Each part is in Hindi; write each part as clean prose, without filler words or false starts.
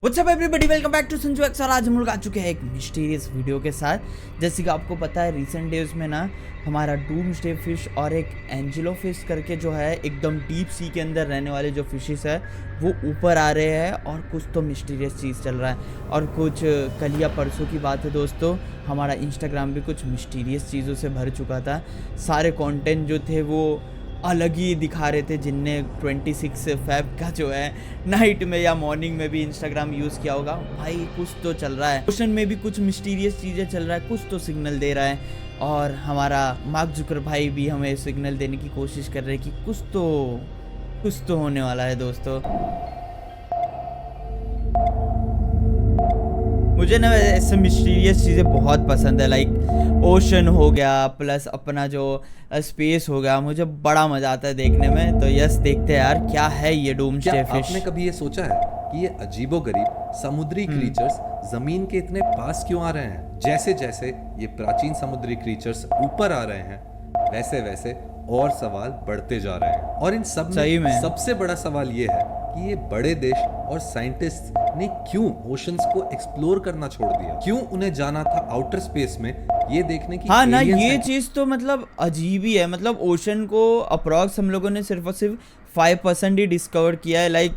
What's up everybody, welcome back to Sanju X. और आज हम लोग आ चुके हैं एक मिस्टीरियस वीडियो के साथ। जैसे कि आपको पता है रिसेंट डेज में ना हमारा डूम्सडे फिश और एक एंजेलो फिश करके जो है एकदम डीप सी के अंदर रहने वाले जो फिशेस है वो ऊपर आ रहे हैं और कुछ तो मिस्टीरियस चीज़ चल रहा है। और कुछ कल या परसों की बात है दोस्तों, हमारा इंस्टाग्राम भी कुछ मिस्टीरियस चीज़ों से भर चुका था। सारे कंटेंट जो थे वो अलग ही दिखा रहे थे, जिनने 26 फेब का जो है नाइट में या मॉर्निंग में भी इंस्टाग्राम यूज़ किया होगा। भाई कुछ तो चल रहा है, ओशन में भी कुछ मिस्टीरियस चीज़ें चल रहा है, कुछ तो सिग्नल दे रहा है। और हमारा मार्क जुकर भाई भी हमें सिग्नल देने की कोशिश कर रहे हैं कि कुछ तो होने वाला है दोस्तों। मुझे ना ऐसे मिस्टीरियस चीज़ें बहुत पसंद है, लाइक ओशन हो गया प्लस अपना जो स्पेस हो गया, मुझे बड़ा मज़ा आता है देखने में। तो यस, देखते हैं यार क्या है ये डूम्सडे फिश। आपने कभी ये सोचा है कि ये अजीबोगरीब समुद्री क्रीचर्स जमीन के इतने पास क्यों आ रहे हैं? जैसे जैसे ये प्राचीन समुद्री क्रीचर्स ऊपर आ रहे हैं वैसे वैसे और सवाल बढ़ते जा रहे हैं। और इन सब में सबसे बड़ा सवाल ये है कि ये बड़े देश और साइंटिस्ट ने क्यों ओशंस को एक्सप्लोर करना छोड़ दिया? क्यों उन्हें जाना था आउटर स्पेस में ये देखने की? हाँ ना, ये चीज़ तो मतलब अजीब ही है। मतलब ओशन को अप्रॉक्स हम लोगों ने सिर्फ और सिर्फ 5% ही डिस्कवर किया है। लाइक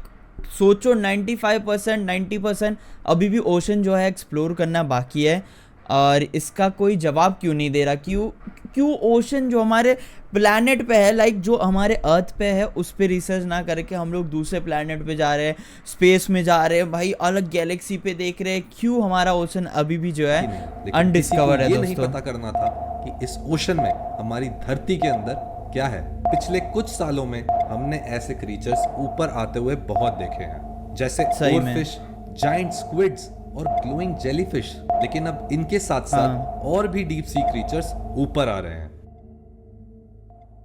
सोचो 95% 90% अभी भी ओशन जो है एक्सप्लोर करना बाकी है। और इसका कोई जवाब क्यों नहीं दे रहा? क्यों ओशन जो हमारे प्लैनेट पे है, लाइक जो हमारे अर्थ पे है, उस पे रिसर्च ना करके हम लोग दूसरे प्लैनेट पे जा रहे हैं, स्पेस में जा रहे हैं, भाई अलग गैलेक्सी पे देख रहे हैं। क्यों हमारा ओशन अभी भी जो है अनडिस्कवर है दोस्तों? ये नहीं पता करना था कि इस ओशन में हमारी धरती के अंदर क्या है। पिछले कुछ सालों में हमने ऐसे क्रीचर्स ऊपर आते हुए बहुत देखे हैं, जैसे ओरफिश, जायंट स्क्विड्स और ग्लोइंग जेलीफिश। लेकिन अब इनके साथ साथ और भी डीप सी क्रीचर्स ऊपर आ रहे हैं।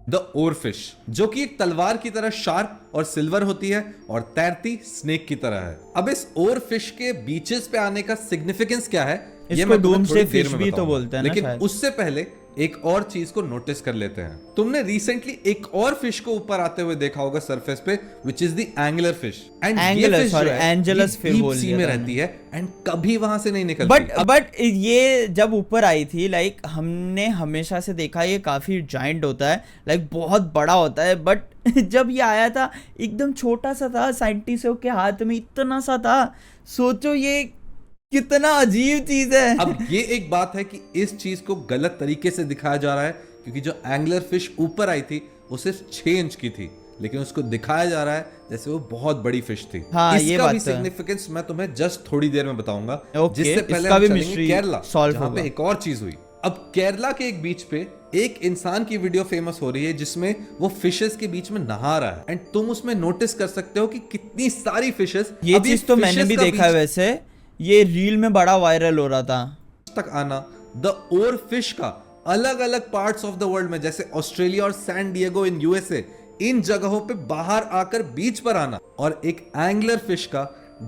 द ओरफिश, जो कि एक तलवार की तरह शार्प और सिल्वर होती है और तैरती स्नेक की तरह है। अब इस ओरफिश के बीचेस पे आने का सिग्निफिकेंस क्या है ये मैं डूम्सडे फिश भी तो बोलते हैं ना, लेकिन शायद। उससे पहले एक और चीज को नोटिस कर लेते हैं। तुमने रिसेंटली एक और फिश को ऊपर आते हुए देखा होगा सरफेस पे, which is the angler fish. And ये फिश एंजेलस फिश बोल सी में रहती है एंड कभी वहां से नहीं निकलती। बट ये जब ऊपर आई थी, लाइक हमने हमेशा से देखा ये काफी जायंट होता है, लाइक बहुत बड़ा होता है। बट जब ये आया था एकदम छोटा सा था, साइंटिस्टों के हाथ में इतना सा था। सोचो ये कितना अजीब चीज है। अब ये एक बात है कि इस चीज को गलत तरीके से दिखाया जा रहा है, क्योंकि जो एंगलर फिश ऊपर आई थी वो सिर्फ 6 इंच की थी, लेकिन उसको दिखाया जा रहा है जैसे वो बहुत बड़ी फिश थी। हाँ, इसका ये बात भी तो सिग्निफिकेंस मैं तुम्हें जस्ट थोड़ी देर में बताऊंगा। जिससे पहले हम चलेंगे केरला, जहां पे एक और चीज हुई। अब केरला के एक बीच पे एक इंसान की वीडियो फेमस हो रही है जिसमें वो फिशेस के बीच में नहा रहा है। एंड तुम उसमें नोटिस कर सकते हो कि कितनी सारी फिशेस। ये चीज तो मैंने भी देखा है, वैसे ये रील में बड़ा वायरल हो रहा था। तक आना द ओरफिश का अलग अलग पार्ट्स ऑफ द वर्ल्ड में, जैसे ऑस्ट्रेलिया और सैन डिएगो इन यूएसए, इन जगहों पे बाहर आकर बीच पर आना, और एक एंगलर फिश का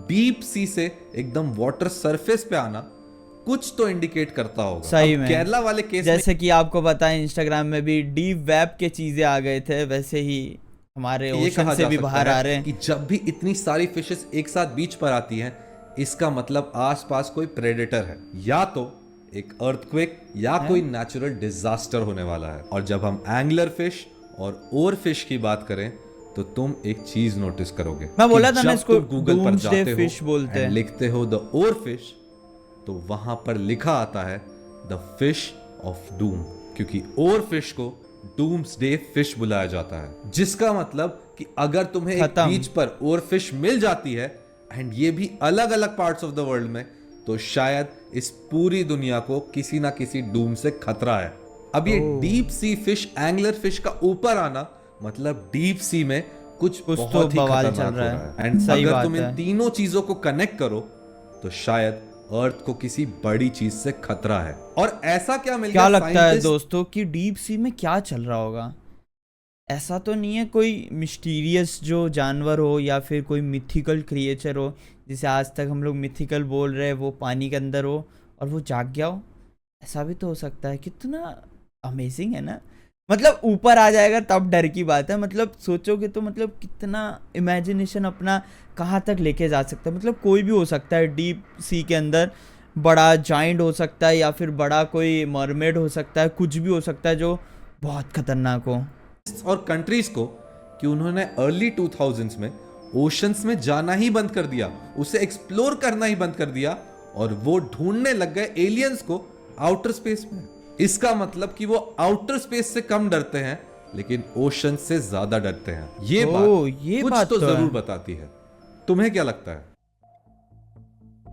डीप सी से एकदम वाटर सरफेस पे आना कुछ तो इंडिकेट करता होगा। सही में केरला वाले केस जैसे कि आपको पता है इंस्टाग्राम में भी डीप वेब के चीजें आ गए थे, वैसे ही हमारे ओशन से भी बाहर आ रहे हैं कि जब भी इतनी सारी फिशेस एक साथ बीच पर आती हैं, इसका मतलब आसपास कोई प्रेडेटर है, या तो एक अर्थक्वेक या कोई नेचुरल डिजास्टर होने वाला है। और जब हम एंगलर फिश और ओरफिश की बात करें तो तुम एक चीज नोटिस करोगे। मैं बोला था ना इसको गूगल पर जाते फिश बोलते हैं, लिखते हो द ओरफिश, तो वहां पर लिखा आता है द फिश ऑफ डूम, क्योंकि ओरफिश को डूम्सडे फिश बुलाया जाता है। जिसका मतलब कि अगर तुम्हें एक बीच पर ओरफिश मिल जाती है एंड ये भी अलग अलग पार्ट्स ऑफ द वर्ल्ड में, तो शायद इस पूरी दुनिया को किसी ना किसी डूम से खतरा है। अब ये deep sea fish, angler fish का ऊपर आना मतलब डीप सी में कुछ बहुत ही खतरनाक हो रहा है। एंड अगर तुम इन तीनों चीजों को कनेक्ट करो तो शायद अर्थ को किसी बड़ी चीज से खतरा है। और ऐसा क्या मिल गया? क्या लगता है दोस्तों कि डीप सी में क्या चल रहा होगा? ऐसा तो नहीं है कोई मिस्टीरियस जो जानवर हो या फिर कोई मिथिकल क्रिएचर हो, जिसे आज तक हम लोग मिथिकल बोल रहे हैं, वो पानी के अंदर हो और वो जाग गया हो? ऐसा भी तो हो सकता है। कितना अमेजिंग है ना। मतलब ऊपर आ जाएगा तब डर की बात है। मतलब सोचोगे तो मतलब कितना इमेजिनेशन अपना कहाँ तक लेके जा सकता है। मतलब कोई भी हो सकता है डीप सी के अंदर, बड़ा जाइंट हो सकता है या फिर बड़ा कोई मरमेड हो सकता है, कुछ भी हो सकता है जो बहुत खतरनाक हो। और कंट्रीज को कि उन्होंने अर्ली 2000s में ओशंस में जाना ही बंद कर दिया, उसे एक्सप्लोर करना ही बंद कर दिया और वो ढूंढने लग गए एलियंस को आउटर स्पेस में। इसका मतलब कि वो आउटर स्पेस से कम डरते हैं लेकिन ओशन से ज्यादा डरते हैं। ये ये कुछ बात तो तो है। जरूर बताती है। तुम्हें क्या लगता है?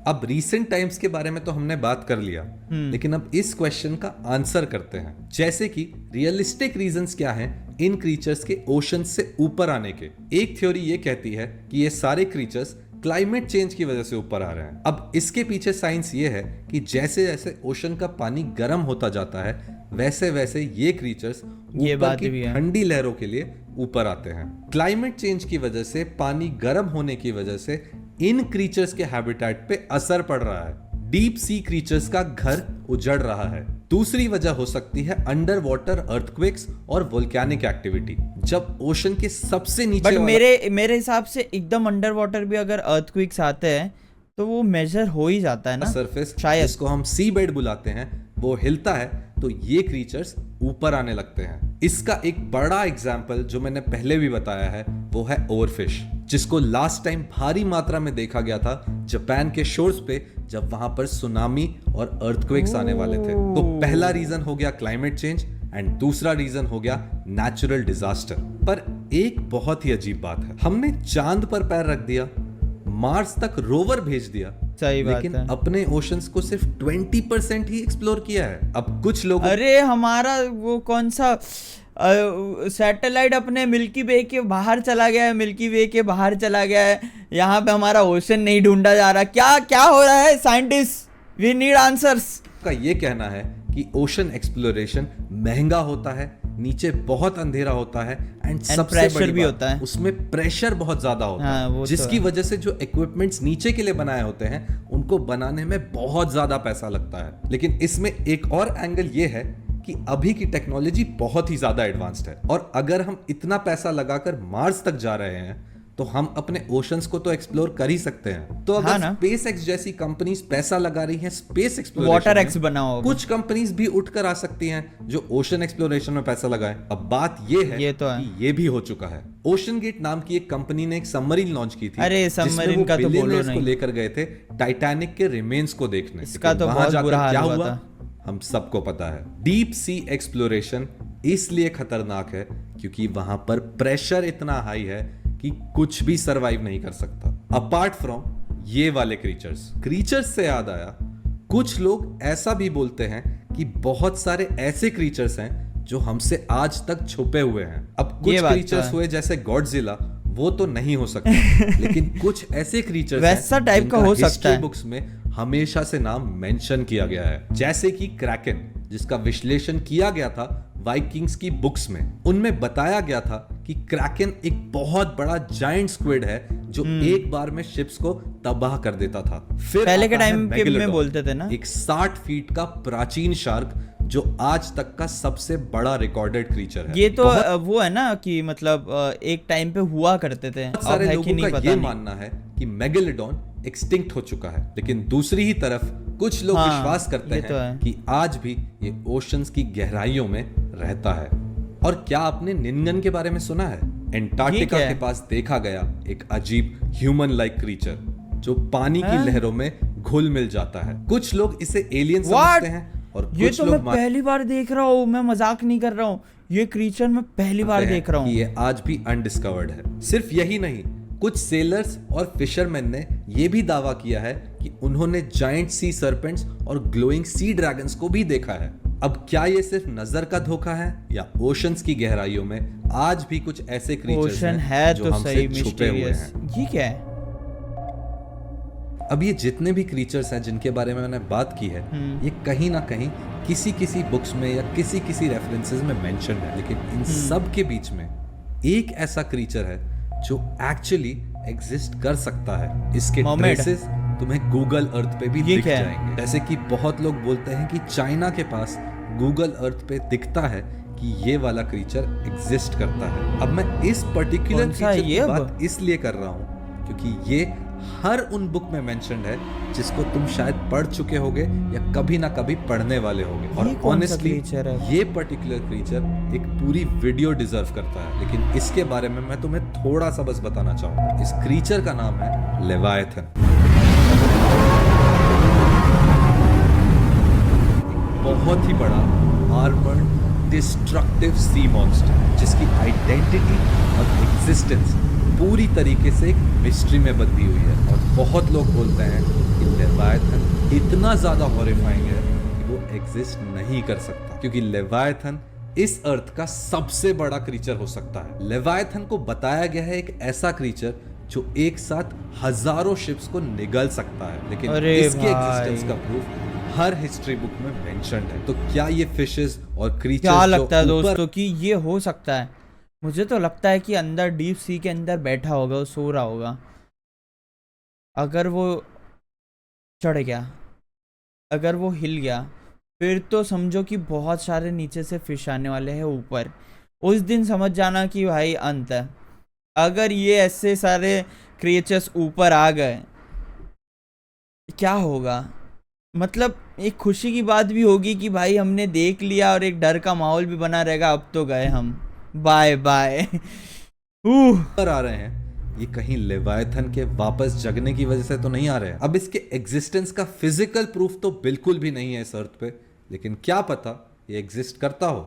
अब रीसेंट टाइम्स के बारे में तो हमने बात कर लिया, लेकिन अब इस क्वेश्चन का आंसर करते हैं, जैसे कि रियलिस्टिक रीजंस क्या हैं इन क्रीचर्स के ओशन से ऊपर आने के। एक थ्योरी ये कहती है कि ये सारे क्रीचर्स क्लाइमेट चेंज की वजह से ऊपर आ रहे हैं। अब इसके पीछे साइंस ये है कि जैसे जैसे ओशन का पानी गर्म होता जाता है वैसे वैसे ये क्रीचर्स ऊपर की ठंडी लहरों के लिए ऊपर आते हैं। क्लाइमेट चेंज की वजह से, पानी गर्म होने की वजह से इन क्रीचर्स के हैबिटेट पे असर पड़ रहा है। डीप सी क्रीचर्स का घर उजड़ रहा है। दूसरी वजह हो सकती है अंडर वाटर अर्थक्वेक्स और वोल्केनिक एक्टिविटी। जब ओशन के सबसे नीचे बट मेरे हिसाब से एकदम अंडर वाटर भी अगर अर्थक्वेक्स आते हैं तो वो मेजर हो ही जाता है ना, सरफेस शायद जिसको हम सी बेड बुलाते हैं वो हिलता है तो ये क्रीचर्स ऊपर आने लगते हैं। इसका एक बड़ा एग्जाम्पल जो मैंने पहले भी बताया है वो है ओवरफिश, जिसको लास्ट टाइम भारी मात्रा में देखा गया था जापान के शोर्स पे जब वहां पर सुनामी और अर्थक्वेक्स आने वाले थे। तो पहला रीजन हो गया क्लाइमेट चेंज एंड दूसरा रीजन हो गया नेचुरल डिजास्टर। पर एक बहुत ही अजीब बात है, हमने चांद पर पैर रख दिया, मार्स तक रोवर भेज दिया, सही बात लेकिन है। अपने ओशंस को सिर्फ 20% ही एक्सप्लोर किया है। अब कुछ लोग अरे हमारा वो कौन सा सैटेलाइट अपने मिल्की वे के बाहर चला गया है, मिल्की वे के बाहर चला गया है, यहाँ पे हमारा ओशन नहीं ढूंढा जा रहा। क्या क्या हो रहा है साइंटिस्ट, वी नीड आंसर्स। का ये कहना है कि ओशन एक्सप्लोरेशन महंगा होता है, नीचे बहुत अंधेरा होता है एंड सबसे प्रेशर बड़ी भी बात, होता है, उसमें प्रेशर बहुत ज्यादा होता हाँ, है, जिसकी वजह से जो इक्विपमेंट्स नीचे के लिए बनाए होते हैं उनको बनाने में बहुत ज्यादा पैसा लगता है। लेकिन इसमें एक और एंगल ये है कि अभी की टेक्नोलॉजी बहुत ही ज्यादा एडवांस्ड है और अगर हम इतना पैसा लगाकर मार्स तक जा रहे हैं तो हम अपने ओशंस को तो एक्सप्लोर कर ही सकते हैं। तो अगर स्पेस एक्स जैसी कंपनीज पैसा लगा रही हैं स्पेस एक्सप्लोरेशन, वाटर एक्स बनाओ, कुछ कंपनीज भी उठकर आ सकती हैं जो ओशन एक्सप्लोरेशन में पैसा लगाएं। अब बात ये है कि ये भी हो चुका है। ओशन गेट नाम की एक कंपनी ने एक सबमरीन लॉन्च की थी। अरे सबमरीन का तो बोलो नहीं, को लेकर गए थे टाइटैनिक के रिमेन्स को देखने। इसका तो बहुत बुरा हाल हुआ था, हम सबको पता है। डीप सी एक्सप्लोरेशन इसलिए खतरनाक है क्योंकि वहां पर प्रेशर इतना हाई है कि कुछ भी सरवाइव नहीं कर सकता अपार्ट फ्रॉम ये वाले क्रीचर्स से याद आया, कुछ लोग ऐसा भी बोलते हैं कि बहुत सारे ऐसे क्रीचर्स हैं जो हमसे आज तक छुपे हुए हैं। अब कुछ क्रीचर्स हुए जैसे गॉडजिला, वो तो नहीं हो सकता लेकिन कुछ ऐसे क्रीचर्स वैसा टाइप का हो सकता है। बुक्स में हमेशा से नाम मेंशन किया गया है, जैसे कि क्रैकन, जिसका विश्लेषण किया गया था वाइकिंग्स की बुक्स में। उनमें बताया गया था कि क्रैकन एक बहुत बड़ा जायंट स्क्विड है जो एक बार में शिप्स को तबाह कर देता था। फिर पहले के टाइम के में बोलते थे ना, एक 60 फीट का प्राचीन शार्क जो आज तक का सबसे बड़ा रिकॉर्डेड क्रीचर है। ये तो वो है ना कि मतलब एक टाइम पे हुआ करते थे। बहुत सारे लोगों का ये मानना है कि मेगेलोडॉन एक्सटिंक्ट हो चुका है, लेकिन दूसरी ही तरफ कुछ लोग विश्वास करते हैं कि आज भी ये ओशंस की गहराइयों में रहता है। और क्या आपने निन्गन के बारे में सुना है? एंटार्क्टिका के पास देखा गया एक अजीब ह्यूमन लाइक क्रीचर जो पानी की लहरों में घुल मिल जाता है। कुछ लोग इसे एलियन समझते हैं और ये कुछ तो लोग मैं पहली बार देख रहा हूँ, मैं मजाक नहीं कर रहा हूँ, ये क्रीचर मैं पहली बार देख रहा हूँ। ये आज भी अनडिस्कवर्ड है। सिर्फ यही नहीं, कुछ सेलर्स और फिशरमैन ने यह भी दावा किया है कि उन्होंने जायंट सी सर्पेंट्स और ग्लोइंग सी ड्रैगन्स को भी देखा है। अब क्या ये सिर्फ नजर का धोखा है या ओशंस की गहराइयों में आज भी कुछ ऐसे क्रीचर्स हैं जो हमसे छुपे हुए हैं? ये क्या है? अब ये जितने भी क्रीचर्स हैं जिनके बारे में मैंने बात की है, ये कहीं ना कहीं किसी बुक्स में या किसी रेफरेंसेस में मेंशन है, लेकिन इन सब के बीच में एक ऐसा क्रीचर है जो एक्चुअली एग्जिस्ट कर सकता है। इसके ट्रेसेस तुम्हें गूगल अर्थ पे भी दिख जाएंगे। जैसे कि बहुत लोग बोलते हैं कि चाइना के पास गूगल अर्थ पे दिखता है कि ये वाला क्रीचर एग्जिस्ट करता है। अब मैं इस पर्टिकुलर कौन सा है क्रीचर ये की अब? बात इसलिए कर रहा हूँ क्योंकि ये हर उन बुक में मेंशन्ड है जिसको तुम शायद पढ़ चुके होगे या कभी ना कभी पढ़ने वाले होगे। और ये कौन सा ऑनेस्टली creature है? ये पर्टिकुलर क्रीचर एक पूरी वीडियो डिजर्व करता है, लेकिन इसके बारे में मैं तुम्हें थोड़ा सा बस बताना चाहूंगा। इस क्रीचर का नाम है लेवायथन। बहुत ही बड़ा आर्मर्ड डिस्ट्रक्टिव सी मॉन्स्टर जिसकी आइडेंटिटी और एग्जिस्टेंस पूरी तरीके से एक मिस्ट्री में बंधी हुई है। और बहुत लोग बोलते हैं कि लेवायथन इतना ज्यादा हॉरिफाइंग है कि वो एग्जिस्ट नहीं कर सकता, क्योंकि लेवायथन इस अर्थ का सबसे बड़ा क्रीचर हो सकता है। लेवायथन को बताया गया है एक ऐसा क्रीचर जो एक साथ हजारों शिप्स को निगल सकता है, लेकिन अरे इसके भाई। एग्जिस्टेंस का प्रूफ हर हिस्ट्री बुक में मेंशन्ड है। तो क्या ये फिशेस और क्रीचर्स क्या लगता है जो ऊपर दोस्तों कि ये हो सकता है? मुझे तो लगता है कि अंदर डीप सी के अंदर बैठा होगा, वो सो रहा होगा। अगर वो चढ़ गया, अगर वो हिल गया, फिर तो समझो कि बहुत सारे नीचे से फिश आने वाले हैं ऊपर। उस दिन समझ जाना कि भाई अंत है। अगर ये ऐसे सारे क्रिएचर्स ऊपर आ गए, क्या होगा? मतलब एक खुशी की बात भी होगी कि भाई हमने देख लिया, और एक डर का माहौल भी बना रहेगा। अब तो गए हम, बाय बाय। आ रहे हैं, ये कहीं लेवायथन के वापस जगने की वजह से तो नहीं आ रहे हैं। अब इसके एग्जिस्टेंस का फिजिकल प्रूफ तो बिल्कुल भी नहीं है इस अर्थ पे, लेकिन क्या पता ये एग्जिस्ट करता हो।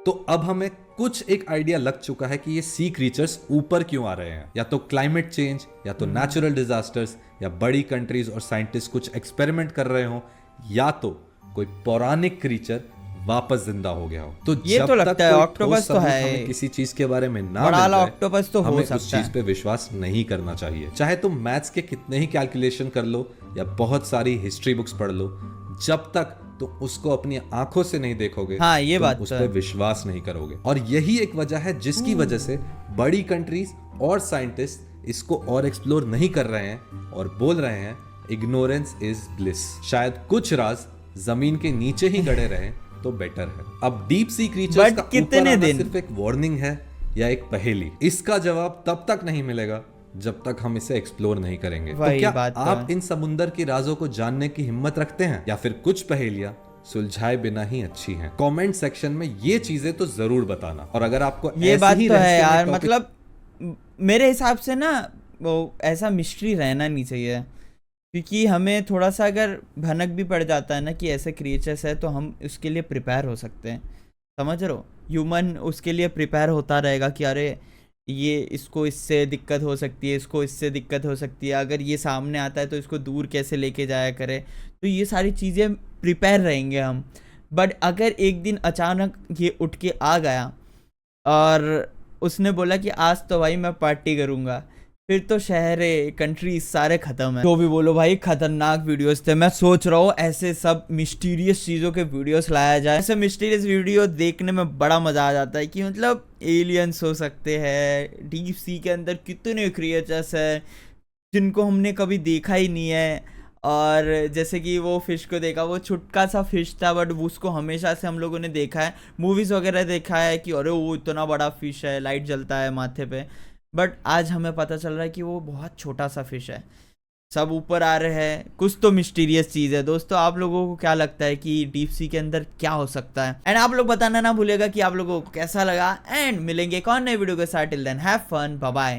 तो अब हमें कुछ एक आइडिया लग चुका है कि ये सी क्रीचर्स ऊपर क्यों आ रहे हैं। या तो क्लाइमेट चेंज, या तो नेचुरल डिजास्टर्स, या बड़ी कंट्रीज और साइंटिस्ट कुछ एक्सपेरिमेंट कर रहे हो, या तो कोई पौराणिक क्रीचर वापस जिंदा हो गया हो। तो ये जब तो तक लगता है कोई ऑक्टोपस ठोस तो सबूत है। हमें किसी चीज के बारे में ना बड़ा मिल वाला जाए, ऑक्टोपस तो हो हमें उस सकता चीज है। पे विश्वास नहीं करना चाहिए। चाहे तुम मैथ्स के कितने ही कैलकुलेशन कर लो या बहुत सारी हिस्ट्री बुक्स पढ़ लो, जब तक तुम उसको अपनी आंखों से नहीं देखोगे, हाँ, ये तुम बात उस तो पर है। विश्वास नहीं करोगे। और यही एक वजह है जिसकी वजह से बड़ी कंट्रीज और साइंटिस्ट इसको और एक्सप्लोर नहीं कर रहे हैं और बोल रहे हैं इग्नोरेंस इज ब्लिस। शायद कुछ राज जमीन के नीचे ही गड़े रहे तो बेटर है। अब डीप सी क्रीचर्स But का कितने ऊपर आना दिन? सिर्फ एक वार्निंग है या एक पहेली, इसका जवाब तब तक नहीं मिलेगा जब तक हम इसे एक्सप्लोर नहीं करेंगे। तो वही क्या बात तो आप है। इन समुंदर की राजों को जानने की हिम्मत रखते हैं, या फिर कुछ पहेलियां सुलझाए बिना ही अच्छी हैं? कमेंट सेक्शन में ये चीजें तो जरूर बताना। और अगर आपको ये ऐसे बात ही तो है रहस्यमय यार। topic- मतलब मेरे हिसाब से ना वो ऐसा मिस्ट्री रहना नहीं चाहिए, क्योंकि हमें थोड़ा सा अगर भनक भी पड़ जाता है ना कि ऐसे क्रिएचर्स है, तो हम उसके लिए प्रिपेयर हो सकते हैं। समझ रहे हो? ह्यूमन उसके लिए प्रिपेयर होता रहेगा कि अरे ये इसको इससे दिक्कत हो सकती है, इसको इससे दिक्कत हो सकती है, अगर ये सामने आता है तो इसको दूर कैसे लेके जाया करे। तो ये सारी चीज़ें प्रिपेयर रहेंगे हम। बट अगर एक दिन अचानक ये उठ के आ गया और उसने बोला कि आज तो भाई मैं पार्टी करूंगा, फिर तो शहर कंट्री सारे खत्म है। जो भी बोलो भाई, खतरनाक वीडियोस थे। मैं सोच रहा हूँ ऐसे सब मिस्टीरियस चीज़ों के वीडियोस लाया जाए। ऐसे मिस्टीरियस वीडियो देखने में बड़ा मज़ा आ जाता है कि मतलब एलियंस हो सकते हैं, डीप सी के अंदर कितने क्रिएचर्स हैं जिनको हमने कभी देखा ही नहीं है। और जैसे कि वो फिश को देखा, वो छुटका सा फिश था, बट उसको हमेशा से हम लोगों ने देखा है, मूवीज़ वगैरह देखा है कि अरे वो इतना बड़ा फिश है, लाइट जलता है माथे पे। बट आज हमें पता चल रहा है कि वो बहुत छोटा सा फिश है। सब ऊपर आ रहे हैं, कुछ तो मिस्टीरियस चीज़ है। दोस्तों, आप लोगों को क्या लगता है कि डीप सी के अंदर क्या हो सकता है? एंड आप लोग बताना ना भूलेगा कि आप लोगों को कैसा लगा। एंड मिलेंगे एक और नए वीडियो के साथ। Till then have fun, bye bye.